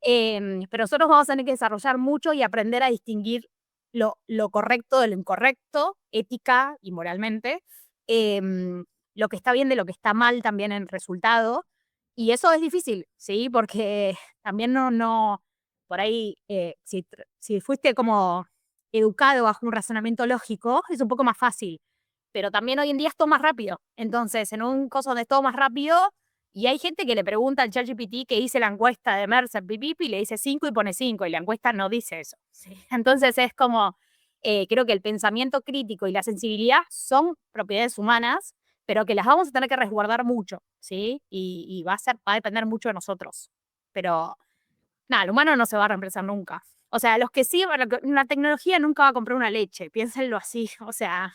Pero nosotros vamos a tener que desarrollar mucho y aprender a distinguir lo correcto de lo incorrecto, ética y moralmente, lo que está bien de lo que está mal también en resultado. Y eso es difícil, ¿sí? Porque también por ahí, si fuiste como educado bajo un razonamiento lógico, es un poco más fácil. Pero también hoy en día es todo más rápido. Entonces, en un coso donde es todo más rápido, y hay gente que le pregunta al ChatGPT que hice la encuesta de Mercer, pipipi, y le dice 5 y pone 5 y la encuesta no dice eso. ¿Sí? Entonces es como, creo que el pensamiento crítico y la sensibilidad son propiedades humanas, pero que las vamos a tener que resguardar mucho, ¿sí? Y va a depender mucho de nosotros. Pero, nada, el humano no se va a reemplazar nunca. O sea, los que sí, bueno, la tecnología nunca va a comprar una leche, piénsenlo así. O sea,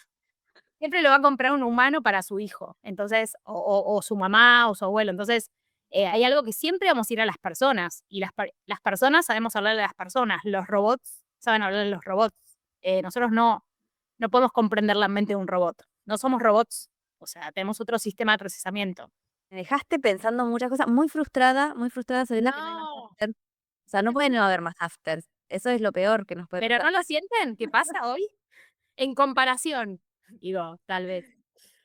siempre lo va a comprar un humano para su hijo. Entonces, o su mamá o su abuelo. Entonces, hay algo que siempre vamos a ir a las personas. Y las personas sabemos hablar de las personas. Los robots saben hablar de los robots. Nosotros no podemos comprender la mente de un robot. No somos robots. O sea, tenemos otro sistema de procesamiento. Me dejaste pensando muchas cosas, muy frustrada, Sabrina, que no hay más No. after. O sea, no puede no haber más afters. Eso es lo peor que nos puede ¿Pero pasar. no lo sienten? ¿Qué pasa hoy? En comparación, digo, tal vez.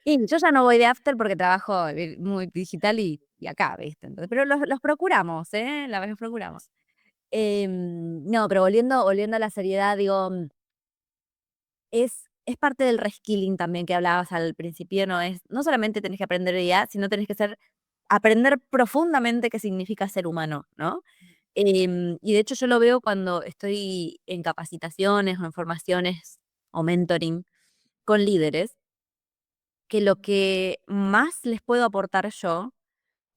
Y yo ya no voy de after porque trabajo muy digital y acá, ¿viste? Entonces, pero los procuramos, ¿eh? La verdad que procuramos. No, pero volviendo a la seriedad, digo, es parte del reskilling también que hablabas al principio, no solamente tenés que aprender IA, sino tenés que aprender profundamente qué significa ser humano, ¿no? Y de hecho yo lo veo cuando estoy en capacitaciones o en formaciones o mentoring con líderes, que lo que más les puedo aportar yo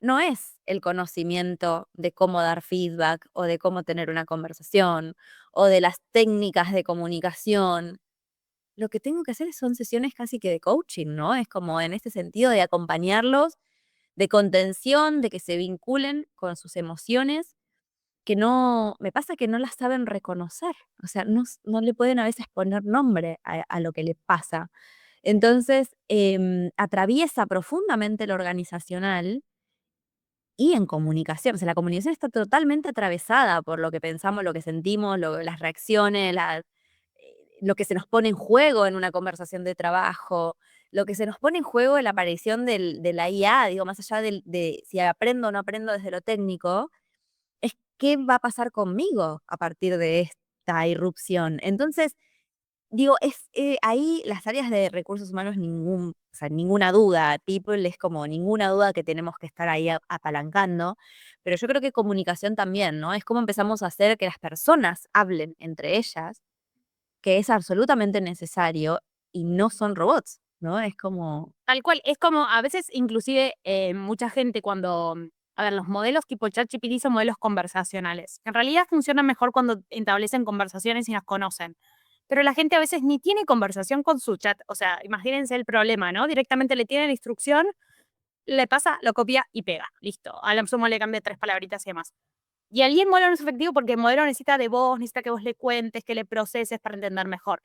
no es el conocimiento de cómo dar feedback o de cómo tener una conversación o de las técnicas de comunicación. Lo que tengo que hacer son sesiones casi que de coaching, ¿no? Es como en este sentido de acompañarlos, de contención, de que se vinculen con sus emociones, que no, me pasa que no las saben reconocer, o sea, no le pueden a veces poner nombre a lo que le pasa. Entonces, atraviesa profundamente lo organizacional y en comunicación. O sea, la comunicación está totalmente atravesada por lo que pensamos, lo que sentimos, las reacciones, lo que se nos pone en juego en una conversación de trabajo, lo que se nos pone en juego en la aparición de la IA, digo, más allá de si aprendo o no aprendo desde lo técnico, es qué va a pasar conmigo a partir de esta irrupción. Entonces, digo, ahí las áreas de recursos humanos o sea, ninguna duda, people es como ninguna duda que tenemos que estar ahí apalancando, pero yo creo que comunicación también, ¿no? Es cómo empezamos a hacer que las personas hablen entre ellas, que es absolutamente necesario y no son robots, ¿no? Es como Tal cual, es como a veces inclusive mucha gente cuando, a ver, los modelos tipo ChatGPT son modelos conversacionales, que en realidad funcionan mejor cuando establecen conversaciones y nos conocen. Pero la gente a veces ni tiene conversación con su chat, o sea, imagínense el problema, ¿no? Directamente le tiene la instrucción, le pasa, lo copia y pega, listo. A lo sumo le cambia 3 palabritas y demás. Y alguien modelo no es efectivo porque el modelo necesita de vos, necesita que vos le cuentes, que le proceses para entender mejor.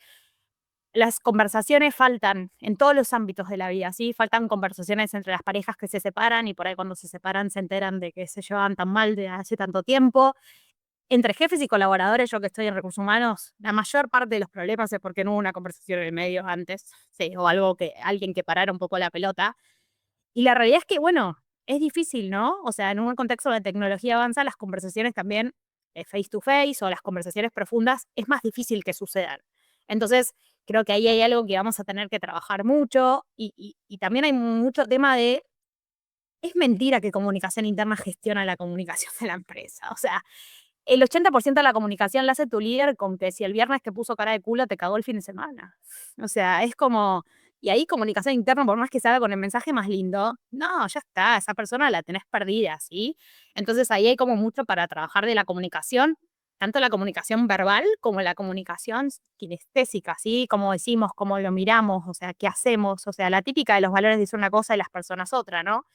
Las conversaciones faltan en todos los ámbitos de la vida, ¿sí? Faltan conversaciones entre las parejas que se separan y por ahí cuando se separan se enteran de que se llevaban tan mal de hace tanto tiempo. Entre jefes y colaboradores, yo que estoy en recursos humanos, la mayor parte de los problemas es porque no hubo una conversación en el medio antes, sí, o algo que alguien que parara un poco la pelota. Y la realidad es que, bueno, es difícil, ¿no? O sea, en un contexto de tecnología avanza, las conversaciones también face to face o las conversaciones profundas es más difícil que sucedan. Entonces, creo que ahí hay algo que vamos a tener que trabajar mucho y también hay mucho tema de, es mentira que comunicación interna gestiona la comunicación de la empresa. O sea, el 80% de la comunicación la hace tu líder con que si el viernes te puso cara de culo, te cagó el fin de semana. O sea, es como, y ahí comunicación interna, por más que se haga con el mensaje más lindo, no, ya está, esa persona la tenés perdida, ¿sí? Entonces ahí hay como mucho para trabajar de la comunicación, tanto la comunicación verbal como la comunicación kinestésica, ¿sí? Como decimos, cómo lo miramos, o sea, qué hacemos, o sea, la típica de los valores dice una cosa y las personas otra, ¿no?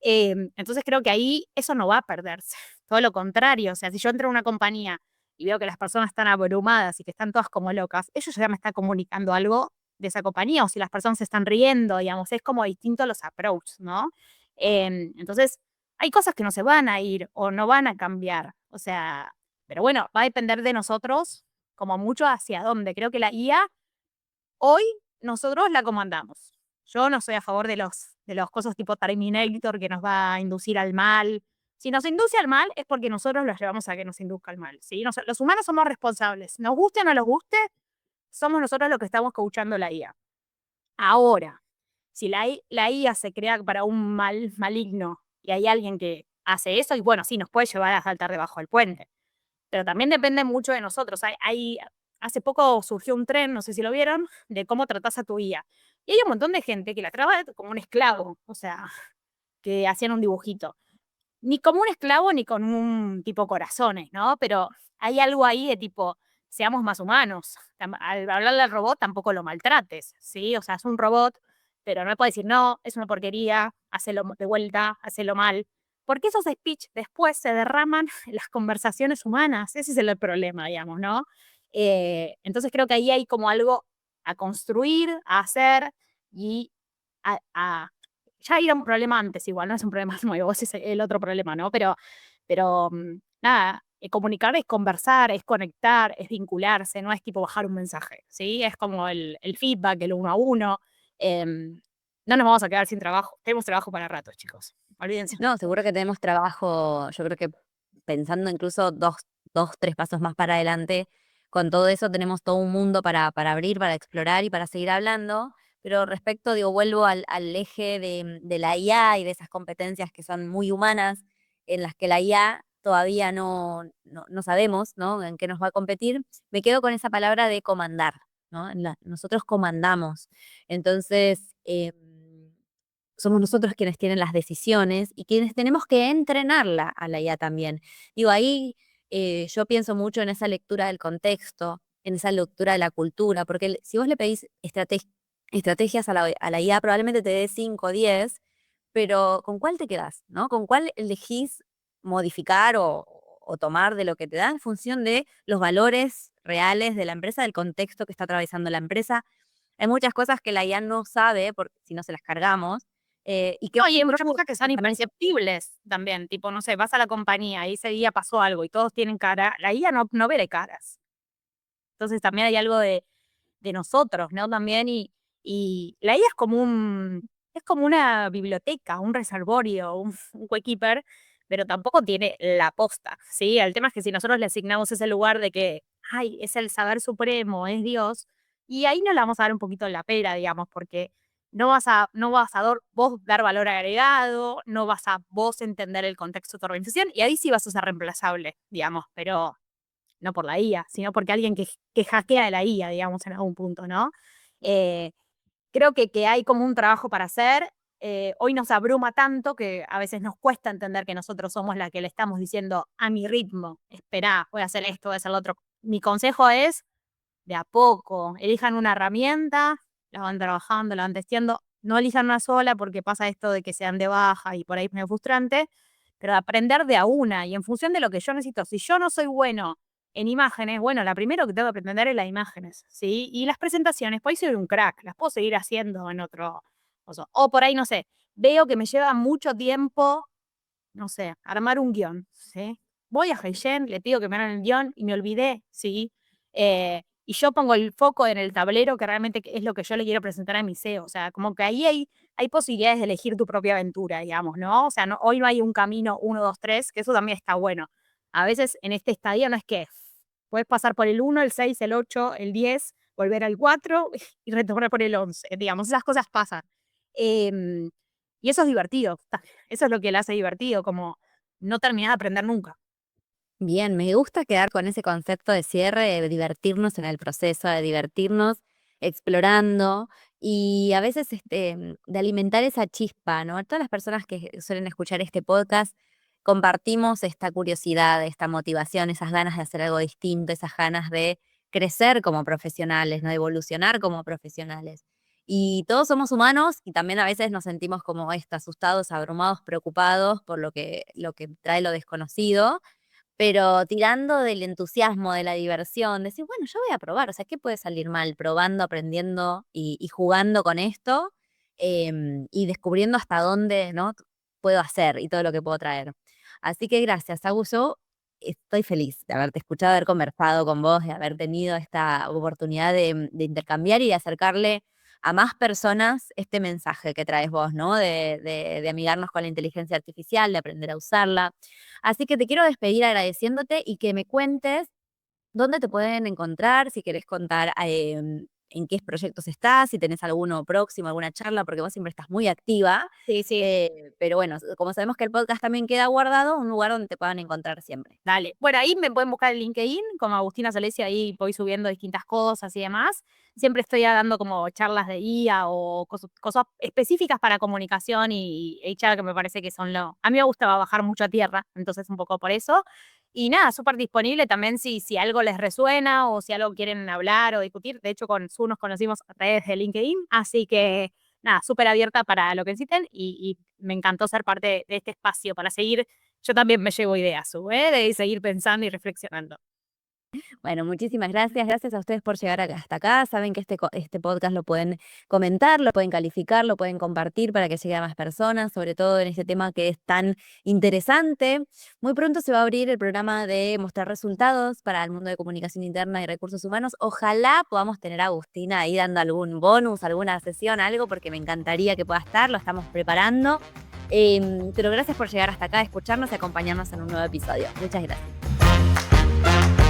Entonces creo que ahí eso no va a perderse. Todo lo contrario, o sea, si yo entro a una compañía y veo que las personas están abrumadas y que están todas como locas, ellos ya me están comunicando algo de esa compañía, o si las personas se están riendo, digamos, es como distinto los approach, ¿no? Entonces, hay cosas que no se van a ir o no van a cambiar, o sea, pero bueno, va a depender de nosotros como mucho hacia dónde. Creo que la IA hoy nosotros la comandamos. Yo no soy a favor de los cosas tipo Terminator que nos va a inducir al mal. Si nos induce al mal es porque nosotros los llevamos a que nos induzca al mal, ¿sí? Los humanos somos responsables. Nos guste o no nos guste, somos nosotros los que estamos coachando la IA. Ahora, si la IA se crea para un mal maligno y hay alguien que hace eso, y bueno, sí, nos puede llevar a saltar debajo del puente. Pero también depende mucho de nosotros. Hace poco surgió un tren, no sé si lo vieron, de cómo tratás a tu IA. Y hay un montón de gente que la traba como un esclavo, o sea, que hacían un dibujito. ni como un esclavo ni con un tipo corazones, ¿no? Pero hay algo ahí de tipo, seamos más humanos. Al hablarle al robot tampoco lo maltrates, ¿sí? O sea, es un robot, pero no le puedes decir, no, es una porquería, hacelo de vuelta, hacelo mal. Porque esos speech después se derraman en las conversaciones humanas. Ese es el problema, digamos, ¿no? Entonces creo que ahí hay como algo a construir, a hacer y a ya era un problema antes igual, no es un problema nuevo, ese es el otro problema, ¿no? Pero nada, comunicar es conversar, es conectar, es vincularse, no es tipo bajar un mensaje, ¿sí? Es como el feedback, el uno a uno. No nos vamos a quedar sin trabajo, tenemos trabajo para ratos, chicos, olvídense. No, seguro que tenemos trabajo, yo creo que pensando incluso dos, tres pasos más para adelante, con todo eso tenemos todo un mundo para abrir, para explorar y para seguir hablando. Pero respecto, digo, vuelvo al eje de la IA y de esas competencias que son muy humanas, en las que la IA todavía no sabemos, ¿no? En qué nos va a competir. Me quedo con esa palabra de comandar, ¿no? Nosotros comandamos. Entonces, somos nosotros quienes tienen las decisiones y quienes tenemos que entrenarla a la IA también. Digo, ahí yo pienso mucho en esa lectura del contexto, en esa lectura de la cultura, porque si vos le pedís estrategias a la IA, probablemente te dé 5 o 10, pero ¿con cuál te quedás? ¿No? ¿Con cuál elegís modificar o tomar de lo que te da en función de los valores reales de la empresa, del contexto que está atravesando la empresa? Hay muchas cosas que la IA no sabe, porque si no se las cargamos, y que No, y hay muchas cosas que son imperceptibles también, tipo, no sé, vas a la compañía y ese día pasó algo y todos tienen cara, la IA no ve de caras. Entonces también hay algo de nosotros, ¿no? También y la IA es como una biblioteca, un reservorio, un coequiper, pero tampoco tiene la posta, ¿sí? El tema es que si nosotros le asignamos ese lugar de que, ay, es el saber supremo, es Dios, y ahí nos la vamos a dar un poquito en la pera, digamos, porque no vas a vos dar valor agregado, no vas a vos entender el contexto de tu organización, y ahí sí vas a ser reemplazable, digamos, pero no por la IA, sino porque alguien que hackea de la IA, digamos, en algún punto, ¿no? Eh, Creo que hay como un trabajo para hacer. Hoy nos abruma tanto que a veces nos cuesta entender que nosotros somos la que le estamos diciendo a mi ritmo, esperá, voy a hacer esto, voy a hacer lo otro. Mi consejo es de a poco, elijan una herramienta, la van trabajando, la van testeando, no elijan una sola porque pasa esto de que sean de baja y por ahí es medio frustrante, pero aprender de a una y en función de lo que yo necesito. Si yo no soy bueno en imágenes, bueno, la primero que tengo que aprender es las imágenes, ¿sí? Y las presentaciones, pues ahí soy un crack, las puedo seguir haciendo en otro o por ahí, no sé, veo que me lleva mucho tiempo, no sé, armar un guión, ¿sí? Voy a Heygen, le pido que me hagan el guión y me olvidé, ¿sí? Y yo pongo el foco en el tablero que realmente es lo que yo le quiero presentar a mi CEO. O sea, como que ahí hay posibilidades de elegir tu propia aventura, digamos, ¿no? O sea, hoy no hay un camino uno 2 3 que eso también está bueno. A veces en este estadio no es que puedes pasar por el uno el 6 el 8 el 10 volver al 4 y retornar por el 11 digamos, esas cosas pasan. Em, y eso es divertido. Eso es lo que la hace divertido, como no terminar de aprender nunca. bien, me gusta quedar con ese concepto de cierre, de divertirnos en el proceso, de divertirnos explorando y a veces de alimentar esa chispa, ¿no? Todas las personas que suelen escuchar este podcast compartimos esta curiosidad, esta motivación, esas ganas de hacer algo distinto, esas ganas de crecer como profesionales, ¿no? De evolucionar como profesionales. Y todos somos humanos y también a veces nos sentimos como asustados, abrumados, preocupados por lo que trae lo desconocido, pero tirando del entusiasmo, de la diversión, decir, bueno, yo voy a probar, o sea, ¿qué puede salir mal? Probando, aprendiendo y jugando con esto, y descubriendo hasta dónde, ¿no? Puedo hacer y todo lo que puedo traer. Así que gracias, Agus. Yo estoy feliz de haberte escuchado, de haber conversado con vos, de haber tenido esta oportunidad de intercambiar y de acercarle a más personas este mensaje que traes vos, ¿no? De amigarnos con la inteligencia artificial, de aprender a usarla. Así que te quiero despedir agradeciéndote y que me cuentes dónde te pueden encontrar, si querés contar, en qué proyectos estás, si tenés alguno próximo, alguna charla, porque vos siempre estás muy activa. Sí, sí. Pero bueno, como sabemos que el podcast también queda guardado, un lugar donde te puedan encontrar siempre. Dale. Bueno, ahí me pueden buscar en LinkedIn, como Agustina Solesia, ahí voy subiendo distintas cosas y demás. Siempre estoy dando como charlas de IA o cosas específicas para comunicación y HR, que me parece que son lo... A mí me gusta bajar mucho a tierra, entonces un poco por eso. Y nada, súper disponible también si algo les resuena o si algo quieren hablar o discutir. De hecho, con Su nos conocimos a través de LinkedIn, así que nada, súper abierta para lo que necesiten y me encantó ser parte de este espacio para seguir. Yo también me llevo ideas, Su, de seguir pensando y reflexionando. Bueno, muchísimas gracias. Gracias a ustedes por llegar hasta acá. Saben que este podcast lo pueden comentar, lo pueden calificar, lo pueden compartir para que llegue a más personas, sobre todo en este tema que es tan interesante. Muy pronto se va a abrir el programa de mostrar resultados para el mundo de comunicación interna y recursos humanos. Ojalá podamos tener a Agustina ahí dando algún bonus, alguna sesión, algo, porque me encantaría que pueda estar. Lo estamos preparando. Pero gracias por llegar hasta acá, escucharnos y acompañarnos en un nuevo episodio. Muchas gracias.